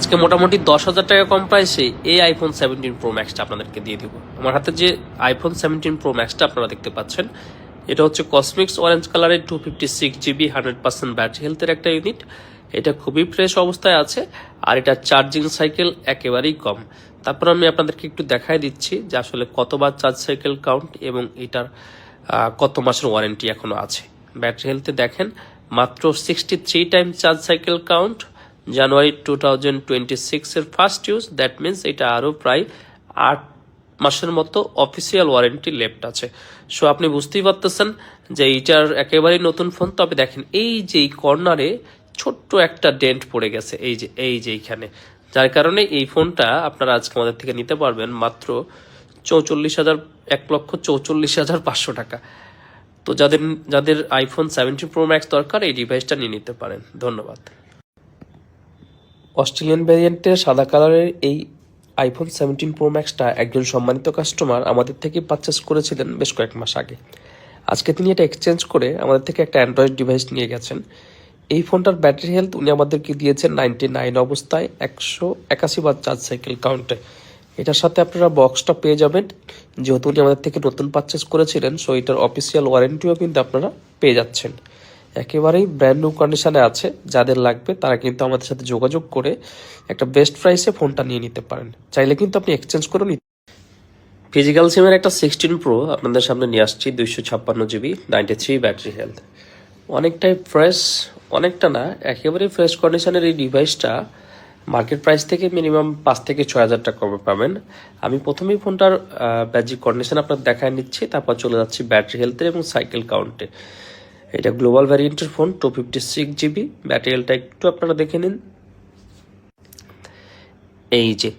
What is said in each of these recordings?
আজকে মোটামুটি 10,000 টাকা কম প্রাইসে এই আইফোন 17 প্রো ম্যাক্সটা আপনাদেরকে দিয়ে দিব। আমার হাতে যে আইফোন 17 প্রো ম্যাক্সটা আপনারা দেখতে পাচ্ছেন, এটা হচ্ছে কসমিক্স অরেঞ্জ কালারের 256 GB 100% ব্যাটারি হেলথের একটা ইউনিট। এটা খুবই ফ্রেশ অবস্থায় আছে, আর এটা চার্জিং সাইকেল একেবারেই কম। তারপর আমি আপনাদেরকে একটু দেখাই দিচ্ছি যে আসলে কতবার চার্জ সাইকেল কাউন্ট এবং এটার কত মাসের ওয়ারেন্টি এখনো আছে। ব্যাটারি হেলথে দেখেন মাত্র 63 টাইম চার্জ সাইকেল কাউন্ট, জানুয়ারি 2026 এর ফার্স্ট ইউজ। দ্যাট মিনস এটা আরও প্রায় 8 মাসের মতো অফিসিয়াল ওয়ারেন্টি লেফট আছে। সো আপনি বুঝতেই পারতেছেন যে এইটার একেবারেই নতুন ফোন। তবে দেখেন এই যে এই কর্নারে ছোট্ট একটা ডেন্ট পড়ে গেছে, এই যে এইখানে, যার কারণে এই ফোনটা আপনারা আজকে আমাদের থেকে নিতে পারবেন মাত্র 1,44,500 টাকা। তো যাদের আইফোন 17 প্রো ম্যাক্স দরকার এই ডিভাইসটা নিয়ে নিতে পারেন। ধন্যবাদ। অস্ট্রেলিয়ান ভ্যারিয়েন্টের সাদা কালারের এই আইফোন 17 প্রো ম্যাক্সটা একজন সম্মানিত কাস্টমার আমাদের থেকে পারচেস করেছিলেন বেশ কয়েক মাস আগে। আজকে তিনি এটা এক্সচেঞ্জ করে আমাদের থেকে একটা অ্যান্ড্রয়েড ডিভাইস নিয়ে গেছেন। এই ফোনটার ব্যাটারি হেলথ উনি আমাদেরকে দিয়েছেন 99 অবস্থায় 181 বার চার্জ সাইকেল কাউন্টে। এটার সাথে আপনারা বক্সটা পেয়ে যাবেন, যেহেতু উনি আমাদের থেকে নতুন পারচেস করেছিলেন। সো এটার অফিসিয়াল ওয়ারেন্টিও কিন্তু আপনারা পেয়ে যাচ্ছেন। একেবারেই ব্র্যান্ড নিউ কন্ডিশনে আছে। যাদের লাগবে তারা কিন্তু আমাদের সাথে যোগাযোগ করে একটা বেস্ট প্রাইসে ফোনটা নিয়ে নিতে পারেন। চাইলে কিন্তু আপনি এক্সচেঞ্জ করে নিতে। ফিজিক্যাল সিমের একটা 16 প্রো আপনাদের সামনে নিয়ে আসছি, 256 GB 93 ব্যাটারি হেলথ। অনেকটাই ফ্রেশ, অনেকটা না, একেবারেই ফ্রেশ কন্ডিশনের এই ডিভাইসটা মার্কেট প্রাইস থেকে মিনিমাম 5 থেকে 6,000 টাকা কমে পাবেন। আমি প্রথমেই ফোনটার ব্যাজিক কন্ডিশন আপনার দেখায় নিচ্ছি, তারপর চলে যাচ্ছি ব্যাটারি হেলথে এবং সাইকেল কাউন্টে। এটা গ্লোবাল ভ্যারিয়েন্টের ফোন, 256 GB ব্যাটারি হেলথটা একটু আপনারা দেখে নিন। এই যে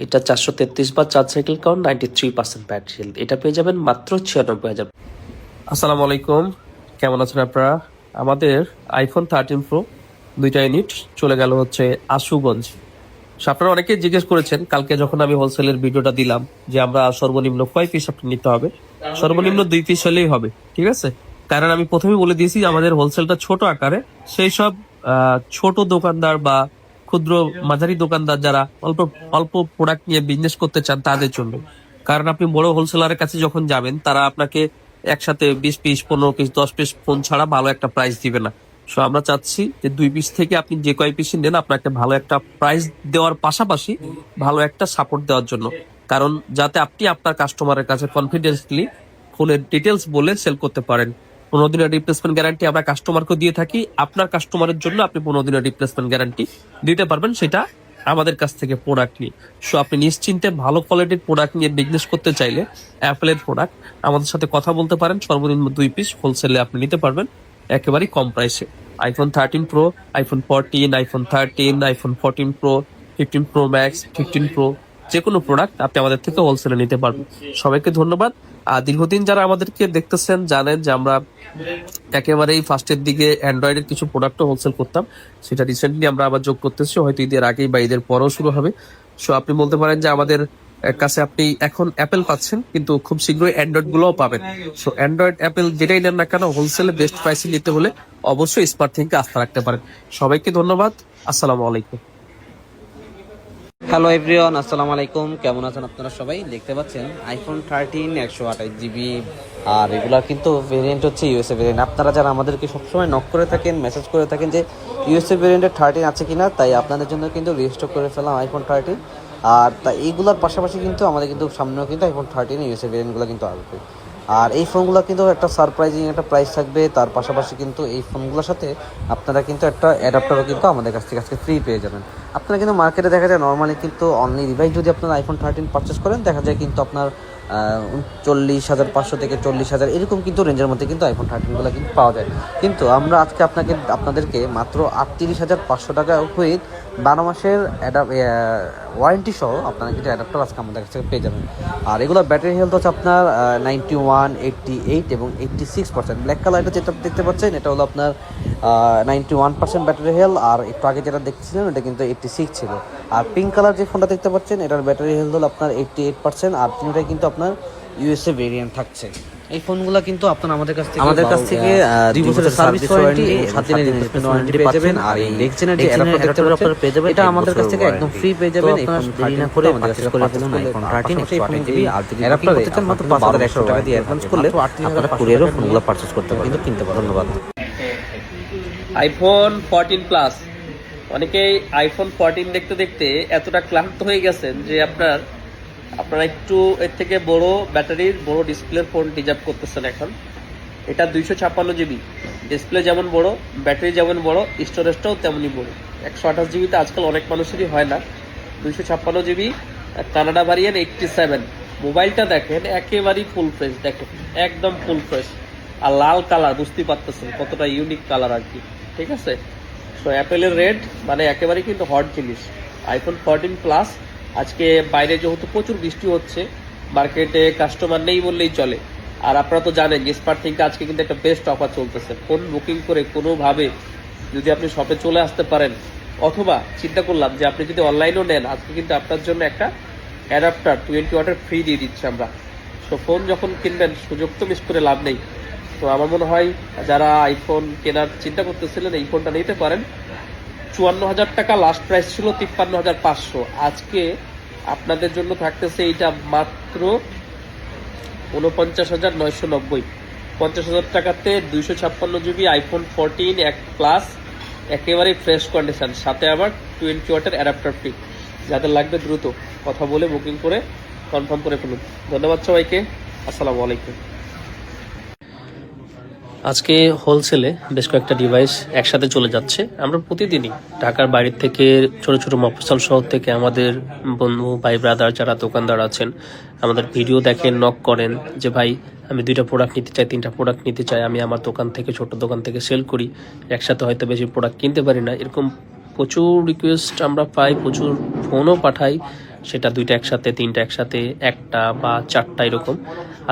এটা 433 বার charge cycle count, 93% battery health. এটা পেয়ে যাবেন মাত্র 96,000। আসসালামু আলাইকুম, কেমন আছেন আপনারা? আমাদের আইফোন 13 প্রো দুইটা ইউনিট চলে গেল হচ্ছে আশুগঞ্জ। আপনারা অনেকেই জিজ্ঞেস করেছেন কালকে যখন আমি হোলসেলের ভিডিওটা দিলাম যে আমরা সর্বনিম্ন কয় পিস আপনি নিতে হবে। সর্বনিম্ন 2 পিস হলেই হবে, ঠিক আছে? কারণ আমি প্রথমে বলে দিয়েছি আমাদের হোলসেলটা ছোট আকারে, সেই সব ছোট দোকানদার বা ক্ষুদ্র মাঝারি দোকানদার যারা অল্প অল্প প্রোডাক্ট নিয়ে বিজনেস করতে চান তাদের জন্য। কারণ আপনি বড় হোলসেলারের কাছে যখন যাবেন তারা আপনাকে একসাথে 20 পিস 15 পিস 10 পিস ফোন ছাড়া ভালো একটা প্রাইস দিবে না। সো আমরা চাচ্ছি যে 2 পিস থেকে আপনি যে কয় পিস নেন আপনাকে ভালো একটা প্রাইস দেওয়ার পাশাপাশি ভালো একটা সাপোর্ট দেওয়ার জন্য। কারণ যাতে আপনি আপনার কাস্টমারের কাছে কনফিডেন্সলি ফোনের ডিটেলস বলে সেল করতে পারেন। 15 দিনের রিপ্লেসমেন্ট গ্যারান্টি আমরা কাস্টমারকে দিয়ে থাকি। আপনার কাস্টমারের জন্য আপনি 15 দিনের রিপ্লেসমেন্ট গ্যারান্টি দিতে পারবেন, সেটা আমাদের কাছ থেকে প্রোডাক্ট নিয়ে। সো আপনি নিশ্চিন্তে ভালো কোয়ালিটির প্রোডাক্ট নিয়ে বিজনেস করতে চাইলে অ্যাপেলের প্রোডাক্ট আমাদের সাথে কথা বলতে পারেন। সর্বনিম্ন 2 পিস হোলসেলে আপনি নিতে পারবেন একেবারেই কম প্রাইসে। IPhone 13 pro, iPhone 14, iPhone 13, iPhone 14 pro, 15 pro max, 15 pro, যে কোনো প্রোডাক্ট আপনি আমাদের থেকে হোলসেলে নিতে পারবেন। সবাইকে ধন্যবাদ। আর দীর্ঘদিন যারা আমাদেরকে দেখতেছেন জানেন যে আমরা একেবারেই ফার্স্টের দিকে অ্যান্ড্রয়েডের কিছু প্রোডাক্টও হোলসেল করতাম, সেটা রিসেন্টলি আমরা আবার যোগ করতেছি, হয়তো ঈদের আগেই বা ঈদের পরেও শুরু হবে। সো আপনি বলতে পারেন যে আমাদের কাছে আপনি এখন অ্যাপেল পাচ্ছেন, কিন্তু খুব শীঘ্রই অ্যান্ড্রয়েড গুলোও পাবেন। সো অ্যান্ড্রয়েড অ্যাপেল যেটাই নেন না কেন হোলসেলে বেস্ট প্রাইসে নিতে হলে অবশ্যই স্মার্ট থিংকে আস্থা রাখতে পারেন। সবাইকে ধন্যবাদ। আসসালামু আলাইকুম। হ্যালো এভরিওয়ান, আসসালামু আলাইকুম। কেমন আছেন আপনারা সবাই? দেখতে পাচ্ছেন আইফোন 13 128 GB, আর এগুলার কিন্তু ভেরিয়েন্ট হচ্ছে ইউএসএ ভেরিয়েন্ট। আপনারা যারা আমাদেরকে সবসময় নক করে থাকেন, মেসেজ করে থাকেন যে ইউএসএ ভেরিয়েন্টের 13 আছে কিনা, তাই আপনাদের জন্য কিন্তু রিস্টক করে ফেলাম আইফোন 13। আর তাই এইগুলোর পাশাপাশি কিন্তু আমাদের কিন্তু সামনেও কিন্তু আইফোন 13 ইউএসএ ভেরিয়েন্টগুলো কিন্তু আসবে। আর এই ফোনগুলো কিন্তু একটা সারপ্রাইজিং একটা প্রাইস থাকবে। তার পাশাপাশি কিন্তু এই ফোনগুলোর সাথে আপনারা কিন্তু একটা অ্যাডাপ্টারও কিন্তু আমাদের কাছ থেকে আজকে ফ্রি পেয়ে যাবেন। আপনারা কিন্তু মার্কেটে দেখা যায় নর্মালি কিন্তু অনলি ডিভাইস যদি আপনার আইফোন 13 পারচেস করেন দেখা যায় কিন্তু আপনার 40,500 থেকে 40,000 এরকম কিন্তু রেঞ্জের মধ্যে কিন্তু আইফোন 13গুলো কিন্তু পাওয়া যায়। কিন্তু আমরা আজকে আপনাদেরকে মাত্র 38,500 টাকা উইথ 12 মাসের ওয়ারেন্টি সহ আপনারা কিন্তু অ্যাডাপ্টার আজকে আমাদের কাছ থেকে পেয়ে যাবেন। আর এগুলো ব্যাটারি হেলথ হচ্ছে আপনার 91, 88 এবং 86%। ব্ল্যাক কালারটা যেটা দেখতে পাচ্ছেন এটা হলো আপনার 91% ব্যাটারি হেলথ, আর একটু আগে যেটা দেখছিলেন এটা কিন্তু 86 ছিল। আর পিঙ্ক কালার যে ফোনটা দেখতে পাচ্ছেন এটার ব্যাটারি হেলথ হলো আপনার 88%, আর তিনটাই কিন্তু আপনার ইউএসএ ভেরিয়েন্ট থাকছে। এই ফোনগুলো কিন্তু আপনারা আমাদের কাছ থেকে 2 বছরের সার্ভিস ওয়ারেন্টি, 7 দিনের রিপ্লেসমেন্ট ওয়ারেন্টি পেয়ে যাবেন। আর এই নেক্সট জেনারের যে অ্যাডাপ্টার আপনারা পেয়ে যাবেন, এটা আমাদের কাছ থেকে একদম ফ্রি পেয়ে যাবেন। এই ফোন দেরি না করে আমাদের কাছে করে ফেলুন আইফোন 13 128GB। আর যদি অ্যাডাপ্টার করতে চান মাত্র 5100 টাকা দিয়ে অ্যাডভান্স করলে আপনারা কুরিয়ারও ফোনগুলো পারচেজ করতে পারেন, কিন্তু কিনতে পারেন। ধন্যবাদ। আইফোন 14 প্লাস, অনেকেই আইফোন 14 দেখতে দেখতে এতটা ক্লান্ত হয়ে গেছেন যে আপনারা একটু এর থেকে বড় ব্যাটারির, বড় ডিসপ্লের ফোন ডিজার্ভ করতেছেন এখন। এটা 256GB, ডিসপ্লে যেমন বড়, ব্যাটারি যেমন বড়, স্টোরেজটাও তেমনই বড়। 128GB তো আজকাল অনেক মানুষেরই হয় না। 256GB Canada variant 87। মোবাইলটা দেখেন একেবারেই ফুল ফ্রেশ, দেখেন একদম ফুল ফ্রেশ। আর লাল কালার, বুঝতেই পারতেছেন কতটা ইউনিক কালার আর কি, ঠিক আছে। তো অ্যাপেলের রেড মানে একেবারেই কিন্তু হট জিনিস। আইফোন 14 প্লাস, আজকে বাইরে যেহেতু প্রচুর বৃষ্টি হচ্ছে, মার্কেটে কাস্টমার নেই বললেই চলে। আর আপনারা তো জানেন যে স্মার্ট থিঙ্কে আজকে কিন্তু একটা বেস্ট অফার চলতেছে। ফোন বুকিং করে কোনোভাবে যদি আপনি শপে চলে আসতে পারেন, অথবা চিন্তা করলাম যে আপনি যদি অনলাইনেও নেন, আজকে কিন্তু আপনার জন্য একটা অ্যাডাপ্টার 20 ওয়াটের ফ্রি দিয়ে দিচ্ছি আমরা। তো ফোন যখন কিনবেন সুযোগ তো মিস করে লাভ নেই। তো আমার মনে হয় যারা আইফোন কেনার চিন্তা করতেছিলেন এই ফোনটা নিতে পারেন। 54,000 টাকা লাস্ট প্রাইস ছিল, 53,500। আজকে আপনাদের জন্য থাকতেছে এইটা মাত্র 49,990। 50,000 টাকাতে 256GB আইফোন 14 প্লাস, একেবারে ফ্রেশ কন্ডিশন, সাথে আবার 20 ওয়াটের অ্যাডাপ্টার ফ্রি। যাদের লাগবে দ্রুত কথা বলে বুকিং করে কনফার্ম করে ফেলুন। ধন্যবাদ সবাইকে, আসসালামু আলাইকুম। আজকে হোলসেলে বেশ কয়েকটা ডিভাইস একসাথে চলে যাচ্ছে। আমরা প্রতিদিনই ঢাকার বাইরে থেকে, ছোট ছোট মফস্বল শহর থেকে আমাদের বন্ধু ভাই ব্রাদার যারা দোকানদার আছেন, আমাদের ভিডিও দেখেন, নক করেন যে ভাই আমি 2টা প্রোডাক্ট নিতে চাই, 3টা প্রোডাক্ট নিতে চাই, আমি আমার দোকান থেকে, ছোট দোকান থেকে সেল করি, একসাথে হয়তো বেশি প্রোডাক্ট কিনতে পারি না। এরকম প্রচুর রিকোয়েস্ট আমরা পাই, প্রচুর ফোনও পাঠাই, সেটা 2টা একসাথে, 3টা একসাথে, 1টা বা 4টা এরকম।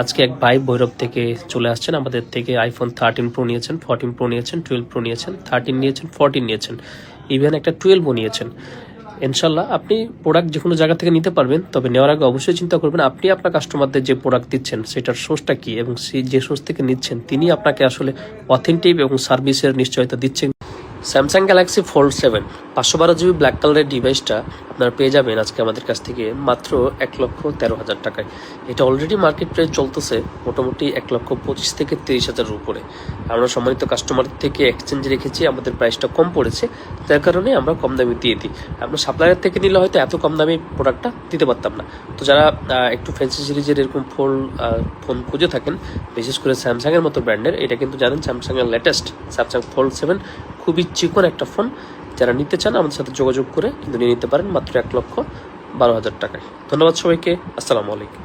আজকে এক ভাই ভৈরব থেকে চলে আসছেন আমাদের থেকে, আইফোন 13 প্রো নিয়েছেন, 14 প্রো নিয়েছেন, 12 প্রো নিয়েছেন, 13 নিয়েছেন, 14 নিয়েছেন, ইভেন একটা 12ও নিয়েছেন। ইনশাল্লাহ আপনি প্রোডাক্ট যে কোনো জায়গা থেকে নিতে পারবেন, তবে নেওয়ার আগে অবশ্যই চিন্তা করবেন আপনি আপনার কাস্টমারদের যে প্রোডাক্ট দিচ্ছেন সেটার সোর্সটা কী, এবং সেই যে সোর্স থেকে নিচ্ছেন তিনি আপনাকে আসলে অথেন্টিক এবং সার্ভিসের নিশ্চয়তা দিচ্ছেন। Samsung Galaxy fold 7 512GB black কালারের ডিভাইসটা আপনারা পেয়ে যাবেন আজকে আমাদের কাছ থেকে মাত্র 1,13,000 টাকায়। এটা অলরেডি মার্কেট প্রাইস চলতেছে মোটামুটি 1,25,000 থেকে 30,000-এর উপরে। আমরা সম্মানিত কাস্টমার থেকে এক্সচেঞ্জ রেখেছি, আমাদের প্রাইসটা কম পড়েছে, তার কারণে আমরা কম দামে দিয়ে দিই। আমরা সাপ্লায়ার থেকে নিলে হয়তো এত কম দামে প্রোডাক্টটা দিতে পারতাম না। তো যারা একটু ফ্যান্সি সিরিজের এরকম ফোন খুঁজে থাকেন, বিশেষ করে স্যামসাংয়ের মতো ব্র্যান্ডের, এটা কিন্তু জানেন স্যামসাংয়ের লেটেস্ট স্যামসাং ফোল্ড 7 খুবই চিকন একটা ফোন। যারা নিতে চান আমাদের সাথে যোগাযোগ করে কিন্তু নিয়ে নিতে পারেন মাত্র 1,12,000 টাকায়। ধন্যবাদ সবাইকে, আসসালামু আলাইকুম।